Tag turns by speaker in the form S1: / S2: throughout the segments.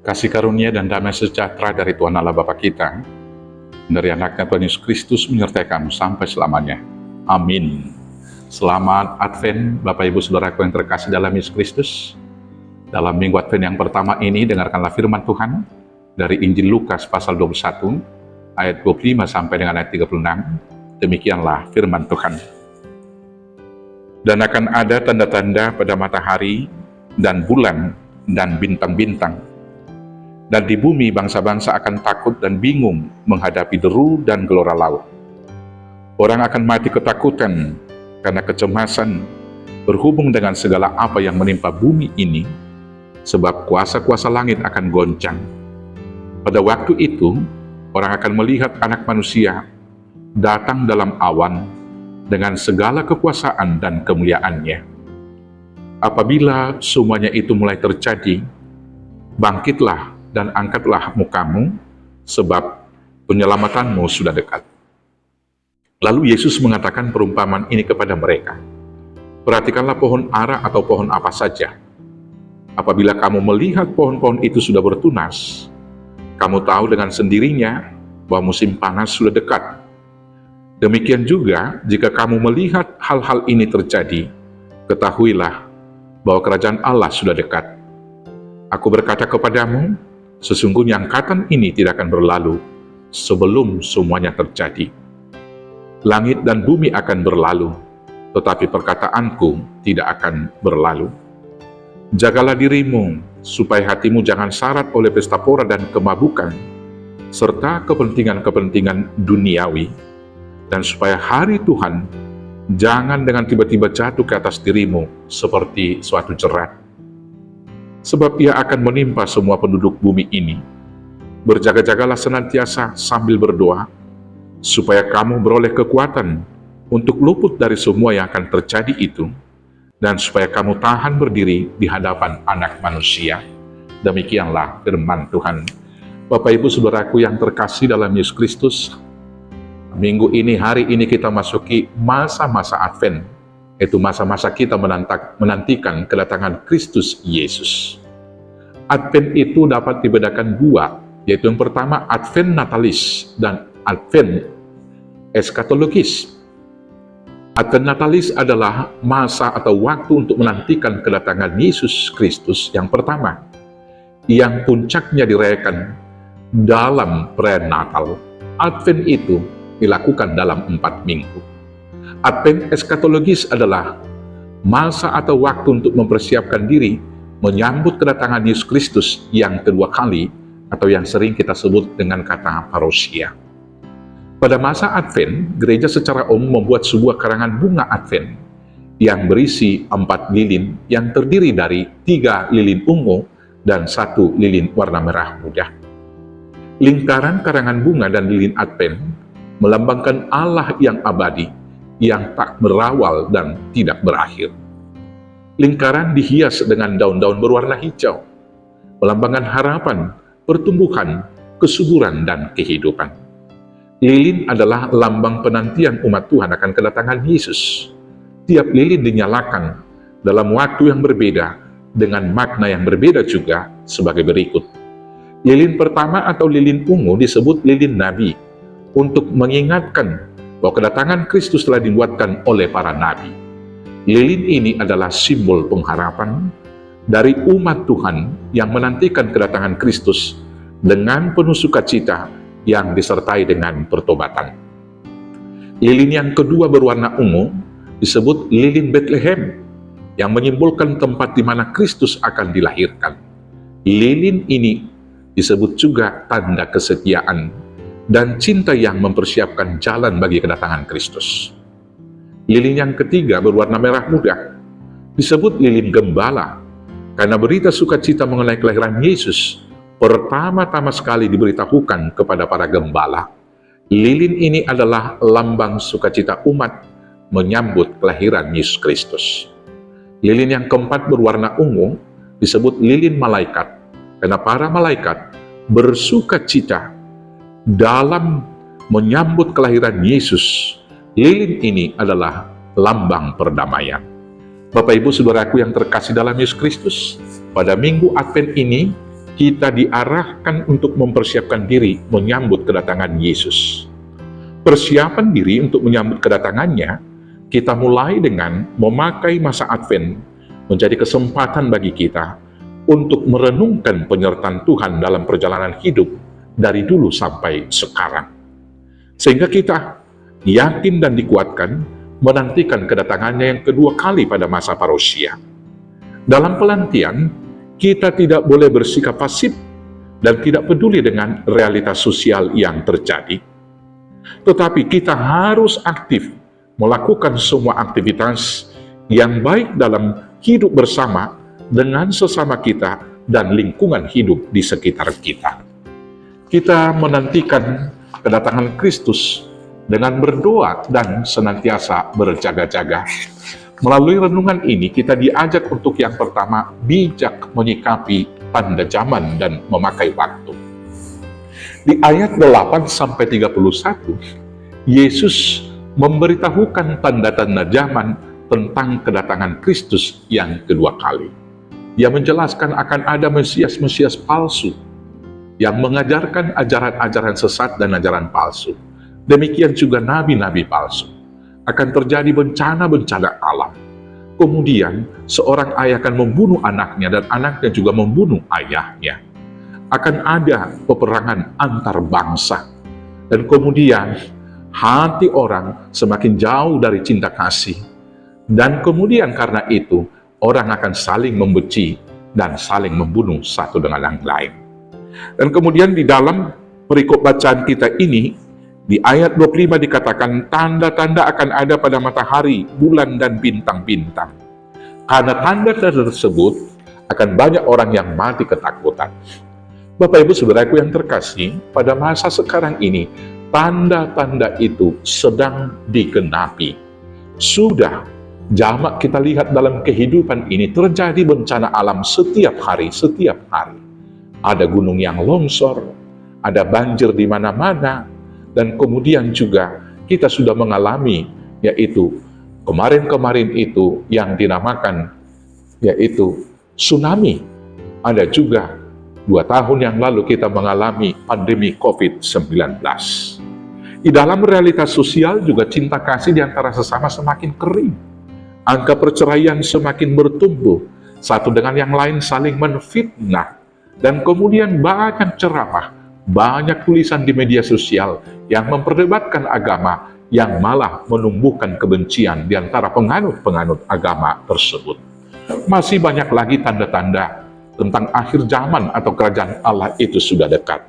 S1: Kasih karunia dan damai sejahtera dari Tuhan Allah Bapa kita, dari anaknya Tuhan Yesus Kristus menyertai kamu sampai selamanya. Amin. Selamat Advent, Bapak Ibu Saudaraku yang terkasih dalam Yesus Kristus. Dalam minggu Advent yang pertama ini, dengarkanlah firman Tuhan dari Injil Lukas pasal 21, ayat 25 sampai dengan ayat 36. Demikianlah firman Tuhan. Dan akan ada tanda-tanda pada matahari dan bulan dan bintang-bintang. Dan di bumi bangsa-bangsa akan takut dan bingung menghadapi deru dan gelora laut. Orang akan mati ketakutan karena kecemasan berhubung dengan segala apa yang menimpa bumi ini, sebab kuasa-kuasa langit akan goncang. Pada waktu itu, orang akan melihat Anak Manusia datang dalam awan dengan segala kekuasaan dan kemuliaannya. Apabila semuanya itu mulai terjadi, bangkitlah dan angkatlah mukamu, sebab penyelamatanmu sudah dekat. Lalu Yesus mengatakan perumpamaan ini kepada mereka. Perhatikanlah pohon ara atau pohon apa saja. Apabila kamu melihat pohon-pohon itu sudah bertunas, kamu tahu dengan sendirinya bahwa musim panas sudah dekat. Demikian juga, jika kamu melihat hal-hal ini terjadi, ketahuilah bahwa kerajaan Allah sudah dekat. Aku berkata kepadamu, sesungguhnya angkatan ini tidak akan berlalu sebelum semuanya terjadi. Langit dan bumi akan berlalu, tetapi perkataanku tidak akan berlalu. Jagalah dirimu, supaya hatimu jangan syarat oleh pesta pora dan kemabukan, serta kepentingan-kepentingan duniawi, dan supaya hari Tuhan jangan dengan tiba-tiba jatuh ke atas dirimu seperti suatu jerat. Sebab ia akan menimpa semua penduduk bumi ini. Berjaga-jagalah senantiasa sambil berdoa, supaya kamu beroleh kekuatan untuk luput dari semua yang akan terjadi itu, dan supaya kamu tahan berdiri di hadapan Anak Manusia. Demikianlah firman Tuhan. Bapak Ibu Saudaraku yang terkasih dalam Yesus Kristus, minggu ini, hari ini kita masuki masa-masa Advent, yaitu masa-masa kita menantikan kedatangan Kristus Yesus. Advent itu dapat dibedakan dua, yaitu yang pertama Advent Natalis dan Advent Eskatologis. Advent Natalis adalah masa atau waktu untuk menantikan kedatangan Yesus Kristus yang pertama, yang puncaknya dirayakan dalam perayaan Natal. Advent itu dilakukan dalam 4 minggu. Advent Eskatologis adalah masa atau waktu untuk mempersiapkan diri menyambut kedatangan Yesus Kristus yang kedua kali, atau yang sering kita sebut dengan kata parousia. Pada masa Advent, gereja secara umum membuat sebuah karangan bunga Advent yang berisi 4 lilin yang terdiri dari 3 lilin ungu dan 1 lilin warna merah muda. Lingkaran karangan bunga dan lilin Advent melambangkan Allah yang abadi, yang tak berawal dan tidak berakhir. Lingkaran dihias dengan daun-daun berwarna hijau, melambangkan harapan, pertumbuhan, kesuburan, dan kehidupan. Lilin adalah lambang penantian umat Tuhan akan kedatangan Yesus. Tiap lilin dinyalakan dalam waktu yang berbeda, dengan makna yang berbeda juga sebagai berikut. Lilin pertama atau lilin ungu disebut lilin Nabi, untuk mengingatkan bahwa kedatangan Kristus telah dibuatkan oleh para nabi. Lilin ini adalah simbol pengharapan dari umat Tuhan yang menantikan kedatangan Kristus dengan penuh sukacita yang disertai dengan pertobatan. Lilin yang kedua berwarna ungu disebut lilin Bethlehem, yang menyimbolkan tempat di mana Kristus akan dilahirkan. Lilin ini disebut juga tanda kesetiaan dan cinta yang mempersiapkan jalan bagi kedatangan Kristus. Lilin yang ketiga berwarna merah muda disebut lilin gembala, karena berita sukacita mengenai kelahiran Yesus pertama-tama sekali diberitahukan kepada para gembala. Lilin ini adalah lambang sukacita umat menyambut kelahiran Yesus Kristus. Lilin yang keempat berwarna ungu disebut lilin malaikat, karena para malaikat bersukacita dalam menyambut kelahiran Yesus. Lilin ini adalah lambang perdamaian. Bapak Ibu Saudaraku yang terkasih dalam Yesus Kristus, pada minggu Advent ini kita diarahkan untuk mempersiapkan diri menyambut kedatangan Yesus. Persiapan diri untuk menyambut kedatangannya, kita mulai dengan memakai masa Advent menjadi kesempatan bagi kita untuk merenungkan penyertaan Tuhan dalam perjalanan hidup dari dulu sampai sekarang. Sehingga kita yakin dan dikuatkan menantikan kedatangannya yang kedua kali pada masa parousia. Dalam pelantian, kita tidak boleh bersikap pasif dan tidak peduli dengan realitas sosial yang terjadi. Tetapi kita harus aktif melakukan semua aktivitas yang baik dalam hidup bersama dengan sesama kita dan lingkungan hidup di sekitar kita. Kita menantikan kedatangan Kristus dengan berdoa dan senantiasa berjaga-jaga. Melalui renungan ini kita diajak untuk yang pertama bijak menyikapi tanda zaman dan memakai waktu. Di ayat 8-31, Yesus memberitahukan tanda-tanda zaman tentang kedatangan Kristus yang kedua kali. Ia menjelaskan akan ada Mesias-Mesias palsu yang mengajarkan ajaran-ajaran sesat dan ajaran palsu. Demikian juga nabi-nabi palsu. Akan terjadi bencana-bencana alam. Kemudian seorang ayah akan membunuh anaknya dan anaknya juga membunuh ayahnya. Akan ada peperangan antar bangsa. Dan kemudian hati orang semakin jauh dari cinta kasih. Dan kemudian karena itu orang akan saling membenci dan saling membunuh satu dengan yang lain. Dan kemudian di dalam perikop bacaan kita ini, di ayat 25 dikatakan, tanda-tanda akan ada pada matahari, bulan, dan bintang-bintang. Karena tanda-tanda tersebut, akan banyak orang yang mati ketakutan. Bapak Ibu Saudaraku yang terkasih, pada masa sekarang ini, tanda-tanda itu sedang digenapi. Sudah jamak kita lihat dalam kehidupan ini, terjadi bencana alam setiap hari. Ada gunung yang longsor, ada banjir di mana-mana, dan kemudian juga kita sudah mengalami, yaitu kemarin-kemarin itu yang dinamakan yaitu tsunami. Ada juga 2 tahun yang lalu kita mengalami pandemi COVID-19. Di dalam realitas sosial juga cinta kasih di antara sesama semakin kering. Angka perceraian semakin bertumbuh, satu dengan yang lain saling menfitnah. Dan kemudian banyak ceramah, banyak tulisan di media sosial yang memperdebatkan agama, yang malah menumbuhkan kebencian di antara penganut-penganut agama tersebut. Masih banyak lagi tanda-tanda tentang akhir zaman atau kerajaan Allah itu sudah dekat.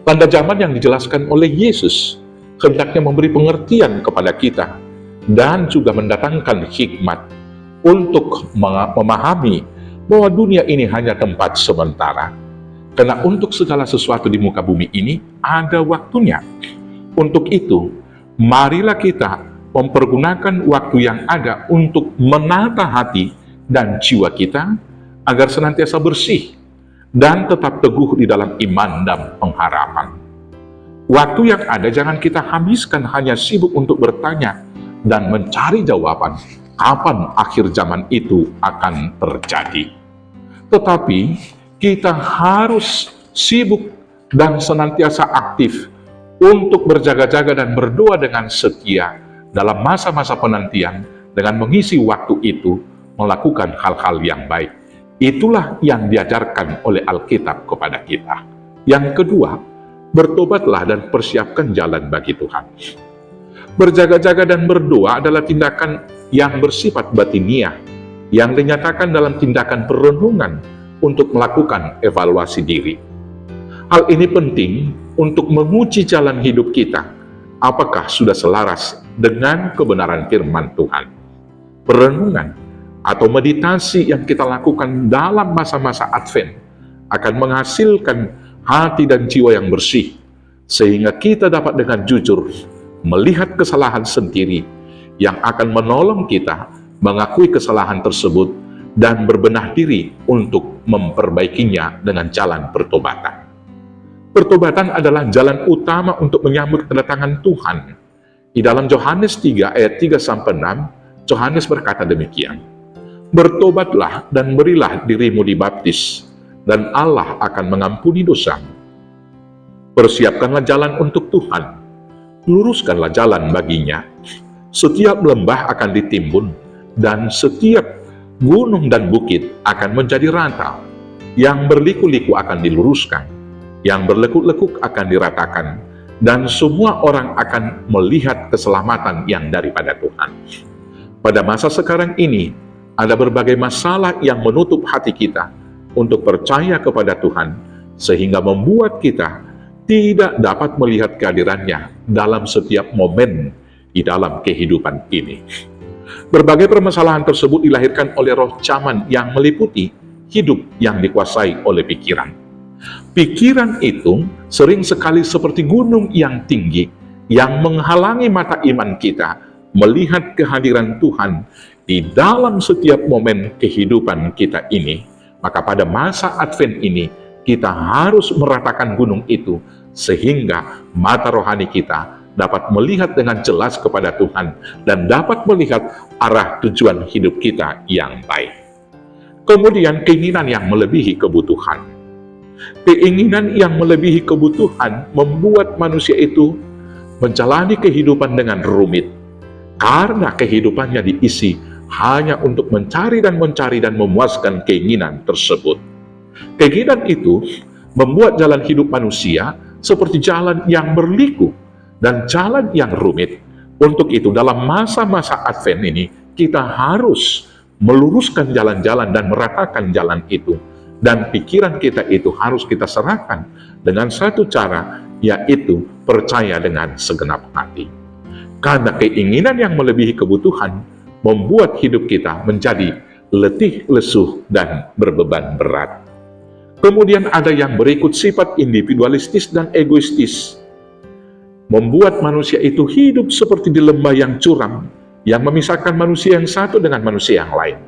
S1: Tanda zaman yang dijelaskan oleh Yesus hendaknya memberi pengertian kepada kita dan juga mendatangkan hikmat untuk memahami bahwa dunia ini hanya tempat sementara. Karena untuk segala sesuatu di muka bumi ini ada waktunya. Untuk itu, marilah kita mempergunakan waktu yang ada untuk menata hati dan jiwa kita agar senantiasa bersih dan tetap teguh di dalam iman dan pengharapan. Waktu yang ada jangan kita habiskan hanya sibuk untuk bertanya dan mencari jawaban kapan akhir zaman itu akan terjadi. Tetapi kita harus sibuk dan senantiasa aktif untuk berjaga-jaga dan berdoa dengan setia dalam masa-masa penantian dengan mengisi waktu itu melakukan hal-hal yang baik. Itulah yang diajarkan oleh Alkitab kepada kita. Yang kedua, bertobatlah dan persiapkan jalan bagi Tuhan. Berjaga-jaga dan berdoa adalah tindakan yang bersifat batiniah, yang dinyatakan dalam tindakan perenungan untuk melakukan evaluasi diri. Hal ini penting untuk menguji jalan hidup kita, apakah sudah selaras dengan kebenaran firman Tuhan. Perenungan atau meditasi yang kita lakukan dalam masa-masa Advent akan menghasilkan hati dan jiwa yang bersih, sehingga kita dapat dengan jujur melihat kesalahan sendiri yang akan menolong kita mengakui kesalahan tersebut dan berbenah diri untuk memperbaikinya dengan jalan pertobatan. Pertobatan adalah jalan utama untuk menyambut kedatangan Tuhan. Di dalam Yohanes 3 ayat 3-6, Yohanes berkata demikian, "Bertobatlah dan berilah dirimu dibaptis dan Allah akan mengampuni dosa. Persiapkanlah jalan untuk Tuhan, luruskanlah jalan baginya. Setiap lembah akan ditimbun, dan setiap gunung dan bukit akan menjadi rata. Yang berliku-liku akan diluruskan, yang berlekuk-lekuk akan diratakan, dan semua orang akan melihat keselamatan yang daripada Tuhan. Pada masa sekarang ini, ada berbagai masalah yang menutup hati kita untuk percaya kepada Tuhan, sehingga membuat kita tidak dapat melihat kehadirannya dalam setiap momen di dalam kehidupan ini. Berbagai permasalahan tersebut dilahirkan oleh roh zaman yang meliputi hidup yang dikuasai oleh pikiran. Pikiran itu sering sekali seperti gunung yang tinggi yang menghalangi mata iman kita melihat kehadiran Tuhan di dalam setiap momen kehidupan kita ini. Maka pada masa Advent ini kita harus meratakan gunung itu sehingga mata rohani kita dapat melihat dengan jelas kepada Tuhan dan dapat melihat arah tujuan hidup kita yang baik. Kemudian keinginan yang melebihi kebutuhan. Keinginan yang melebihi kebutuhan membuat manusia itu menjalani kehidupan dengan rumit, karena kehidupannya diisi hanya untuk mencari dan memuaskan keinginan tersebut. Keinginan itu membuat jalan hidup manusia seperti jalan yang berliku dan jalan yang rumit. Untuk itu, dalam masa-masa Advent ini, kita harus meluruskan jalan-jalan dan meratakan jalan itu. Dan pikiran kita itu harus kita serahkan dengan satu cara, yaitu percaya dengan segenap hati. Karena keinginan yang melebihi kebutuhan membuat hidup kita menjadi letih, lesuh, dan berbeban berat. Kemudian ada yang berikut sifat individualistis dan egoistis, membuat manusia itu hidup seperti di lembah yang curam, yang memisahkan manusia yang satu dengan manusia yang lain,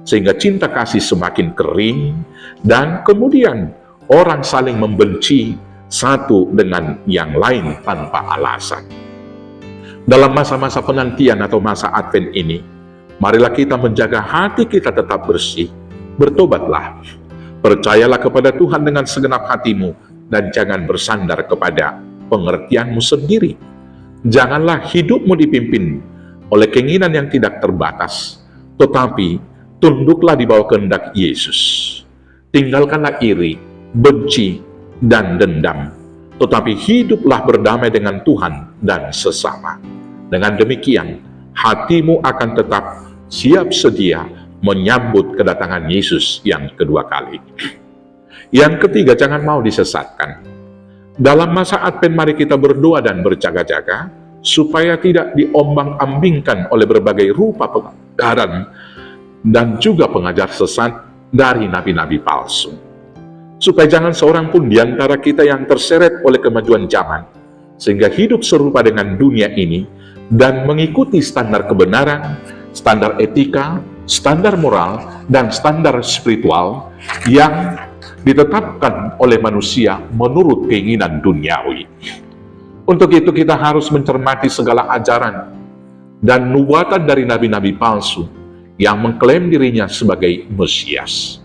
S1: sehingga cinta kasih semakin kering, dan kemudian orang saling membenci satu dengan yang lain tanpa alasan. Dalam masa-masa penantian atau masa Advent ini, marilah kita menjaga hati kita tetap bersih. Bertobatlah, percayalah kepada Tuhan dengan segenap hatimu, dan jangan bersandar kepada pengertianmu sendiri. Janganlah hidupmu dipimpin oleh keinginan yang tidak terbatas, tetapi tunduklah di bawah kehendak Yesus. Tinggalkanlah iri, benci, dan dendam, tetapi hiduplah berdamai dengan Tuhan dan sesama. Dengan demikian, hatimu akan tetap siap sedia menyambut kedatangan Yesus yang kedua kali. Yang ketiga, jangan mau disesatkan. Dalam masa Advent, mari kita berdoa dan berjaga-jaga supaya tidak diombang-ambingkan oleh berbagai rupa pengajaran dan juga pengajar sesat dari nabi-nabi palsu. Supaya jangan seorang pun di antara kita yang terseret oleh kemajuan zaman, sehingga hidup serupa dengan dunia ini dan mengikuti standar kebenaran, standar etika, standar moral, dan standar spiritual yang ditetapkan oleh manusia menurut keinginan duniawi. Untuk itu kita harus mencermati segala ajaran dan nubuatan dari nabi-nabi palsu yang mengklaim dirinya sebagai Mesias.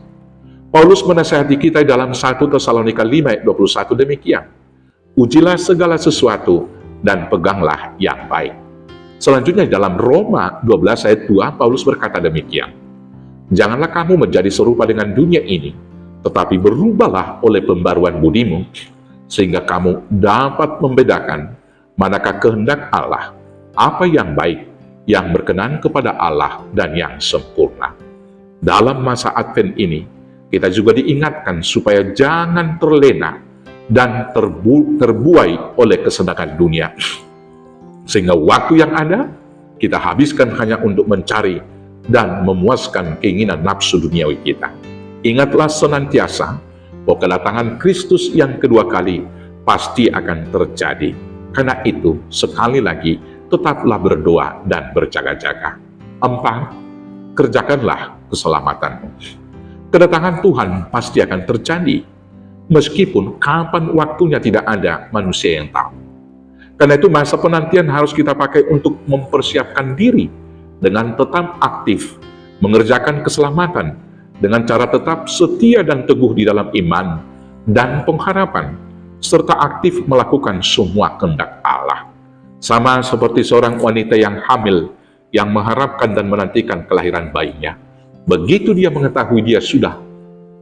S1: Paulus menasihati kita dalam 1 Tesalonika 5 ayat 21 demikian. Ujilah segala sesuatu dan peganglah yang baik. Selanjutnya dalam Roma 12 ayat 2, Paulus berkata demikian. Janganlah kamu menjadi serupa dengan dunia ini, tetapi berubahlah oleh pembaruan budimu, sehingga kamu dapat membedakan manakah kehendak Allah, apa yang baik, yang berkenan kepada Allah, dan yang sempurna. Dalam masa Advent ini, kita juga diingatkan supaya jangan terlena dan terbuai oleh kesenangan dunia. Sehingga waktu yang ada, kita habiskan hanya untuk mencari dan memuaskan keinginan nafsu duniawi kita. Ingatlah senantiasa bahwa kedatangan Kristus yang kedua kali pasti akan terjadi. Karena itu, sekali lagi, tetaplah berdoa dan berjaga-jaga. 4. Kerjakanlah keselamatanmu. Kedatangan Tuhan pasti akan terjadi, meskipun kapan waktunya tidak ada manusia yang tahu. Karena itu masa penantian harus kita pakai untuk mempersiapkan diri dengan tetap aktif, mengerjakan keselamatan, dengan cara tetap setia dan teguh di dalam iman dan pengharapan, serta aktif melakukan semua kehendak Allah. Sama seperti seorang wanita yang hamil, yang mengharapkan dan menantikan kelahiran bayinya. Begitu dia mengetahui dia sudah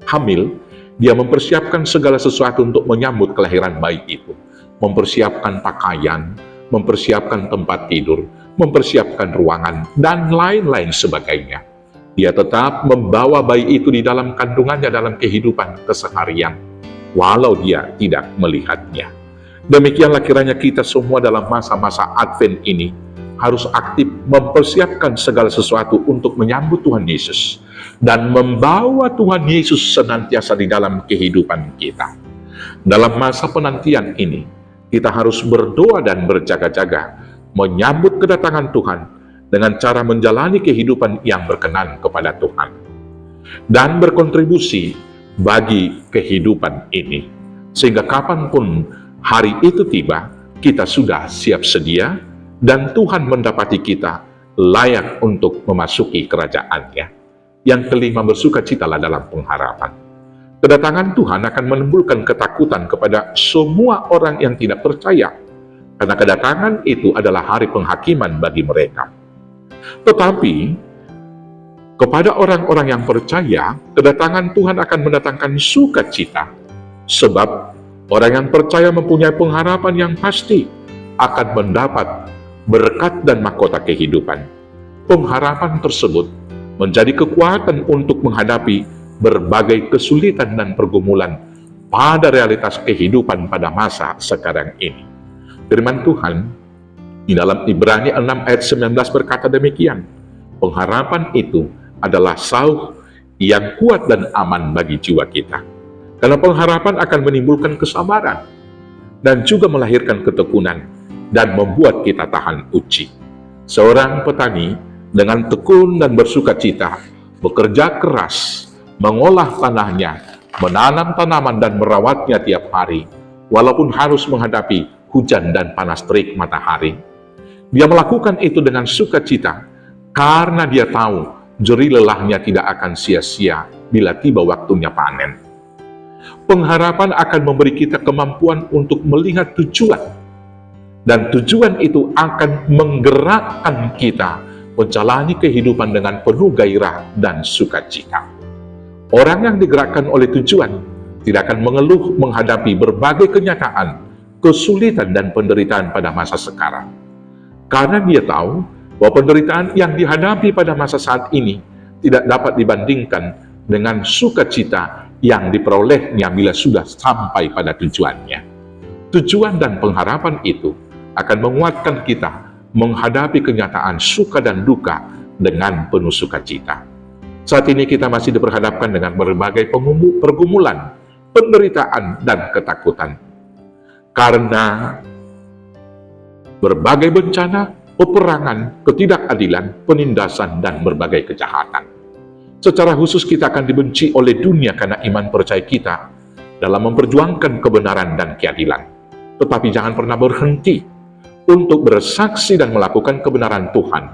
S1: hamil, dia mempersiapkan segala sesuatu untuk menyambut kelahiran bayi itu. Mempersiapkan pakaian, mempersiapkan tempat tidur, mempersiapkan ruangan, dan lain-lain sebagainya. Dia tetap membawa bayi itu di dalam kandungannya dalam kehidupan keseharian, walau dia tidak melihatnya. Demikianlah kiranya kita semua dalam masa-masa Advent ini harus aktif mempersiapkan segala sesuatu untuk menyambut Tuhan Yesus dan membawa Tuhan Yesus senantiasa di dalam kehidupan kita. Dalam masa penantian ini, kita harus berdoa dan berjaga-jaga menyambut kedatangan Tuhan dengan cara menjalani kehidupan yang berkenan kepada Tuhan dan berkontribusi bagi kehidupan ini, sehingga kapanpun hari itu tiba, kita sudah siap sedia dan Tuhan mendapati kita layak untuk memasuki kerajaan-Nya. Yang kelima, bersukacitalah dalam pengharapan. Kedatangan Tuhan akan menimbulkan ketakutan kepada semua orang yang tidak percaya, karena kedatangan itu adalah hari penghakiman bagi mereka. Tetapi, kepada orang-orang yang percaya, kedatangan Tuhan akan mendatangkan sukacita, sebab orang yang percaya mempunyai pengharapan yang pasti akan mendapat berkat dan mahkota kehidupan. Pengharapan tersebut menjadi kekuatan untuk menghadapi berbagai kesulitan dan pergumulan pada realitas kehidupan pada masa sekarang ini. Firman Tuhan di dalam Ibrani 6 ayat 19 berkata demikian, pengharapan itu adalah sauh yang kuat dan aman bagi jiwa kita. Karena pengharapan akan menimbulkan kesabaran dan juga melahirkan ketekunan dan membuat kita tahan uji. Seorang petani dengan tekun dan bersukacita bekerja keras, mengolah tanahnya, menanam tanaman dan merawatnya tiap hari, walaupun harus menghadapi hujan dan panas terik matahari. Dia melakukan itu dengan sukacita karena dia tahu jerih lelahnya tidak akan sia-sia bila tiba waktunya panen. Pengharapan akan memberi kita kemampuan untuk melihat tujuan, dan tujuan itu akan menggerakkan kita menjalani kehidupan dengan penuh gairah dan sukacita. Orang yang digerakkan oleh tujuan tidak akan mengeluh menghadapi berbagai kenyataan, kesulitan dan penderitaan pada masa sekarang. Karena dia tahu bahwa penderitaan yang dihadapi pada masa saat ini tidak dapat dibandingkan dengan sukacita yang diperolehnya bila sudah sampai pada tujuannya. Tujuan dan pengharapan itu akan menguatkan kita menghadapi kenyataan suka dan duka dengan penuh sukacita. Saat ini kita masih diperhadapkan dengan berbagai pergumulan, penderitaan, dan ketakutan. Karena berbagai bencana, peperangan, ketidakadilan, penindasan, dan berbagai kejahatan. Secara khusus kita akan dibenci oleh dunia karena iman percaya kita dalam memperjuangkan kebenaran dan keadilan. Tetapi jangan pernah berhenti untuk bersaksi dan melakukan kebenaran Tuhan.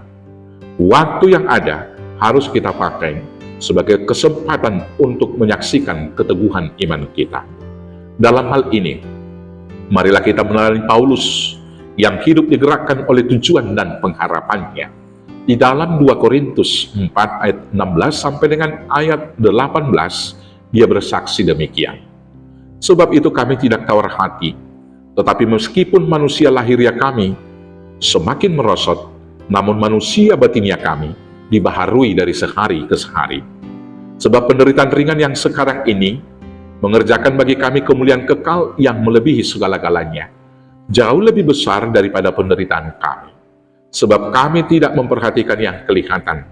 S1: Waktu yang ada harus kita pakai sebagai kesempatan untuk menyaksikan keteguhan iman kita. Dalam hal ini, marilah kita meneladani Paulus yang hidup digerakkan oleh tujuan dan pengharapannya. Di dalam 2 Korintus 4 ayat 16 sampai dengan ayat 18, dia bersaksi demikian. Sebab itu kami tidak tawar hati, tetapi meskipun manusia lahiriah kami semakin merosot, namun manusia batiniah kami dibaharui dari sehari ke sehari. Sebab penderitaan ringan yang sekarang ini mengerjakan bagi kami kemuliaan kekal yang melebihi segala-galanya, jauh lebih besar daripada penderitaan kami. Sebab kami tidak memperhatikan yang kelihatan,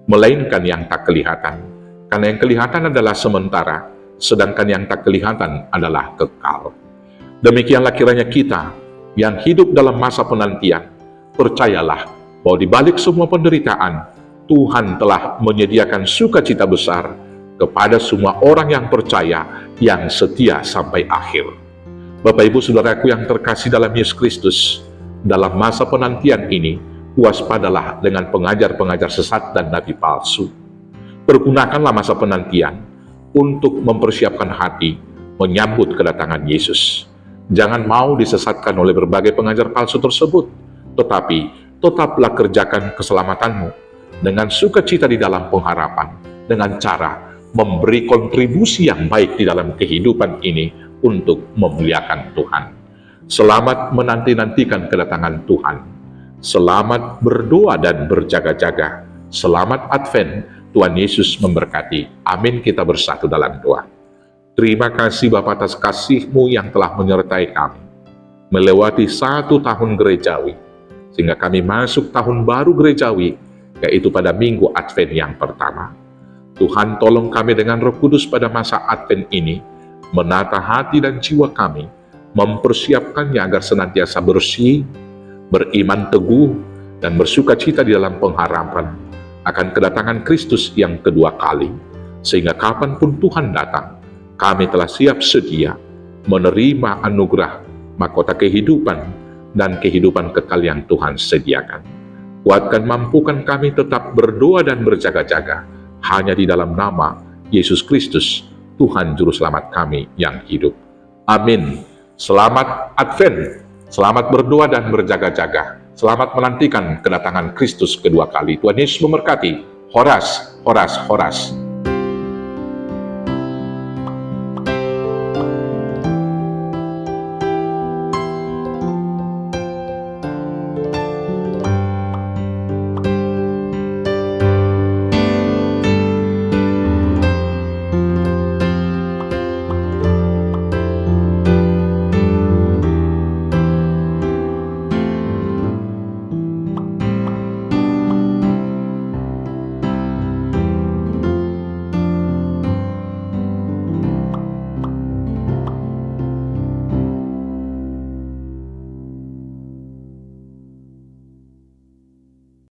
S1: melainkan yang tak kelihatan. Karena yang kelihatan adalah sementara, sedangkan yang tak kelihatan adalah kekal. Demikianlah kiranya kita yang hidup dalam masa penantian, percayalah bahwa di balik semua penderitaan, Tuhan telah menyediakan sukacita besar kepada semua orang yang percaya, yang setia sampai akhir. Bapak Ibu Saudaraku yang terkasih dalam Yesus Kristus, dalam masa penantian ini, waspadalah dengan pengajar-pengajar sesat dan nabi palsu. Pergunakanlah masa penantian untuk mempersiapkan hati menyambut kedatangan Yesus. Jangan mau disesatkan oleh berbagai pengajar palsu tersebut, tetapi tetaplah kerjakan keselamatanmu dengan sukacita di dalam pengharapan, dengan cara memberi kontribusi yang baik di dalam kehidupan ini untuk memuliakan Tuhan. Selamat menanti-nantikan kedatangan Tuhan. Selamat berdoa dan berjaga-jaga. Selamat Advent. Tuhan Yesus memberkati. Amin. Kita bersatu dalam doa. Terima kasih Bapa atas kasih-Mu yang telah menyertai kami melewati 1 tahun gerejawi, sehingga kami masuk tahun baru gerejawi, yaitu pada minggu Advent yang pertama. Tuhan, tolong kami dengan Roh Kudus pada masa Advent ini, menata hati dan jiwa kami, mempersiapkannya agar senantiasa bersih, beriman teguh, dan bersukacita di dalam pengharapan akan kedatangan Kristus yang kedua kali, sehingga kapanpun Tuhan datang, kami telah siap sedia menerima anugerah mahkota kehidupan dan kehidupan kekal yang Tuhan sediakan. Kuatkan, mampukan kami tetap berdoa dan berjaga-jaga hanya di dalam nama Yesus Kristus, Tuhan Juru Selamat kami yang hidup. Amin. Selamat Advent, selamat berdoa dan berjaga-jaga. Selamat menantikan kedatangan Kristus kedua kali. Tuhan Yesus memberkati. Horas, horas, horas.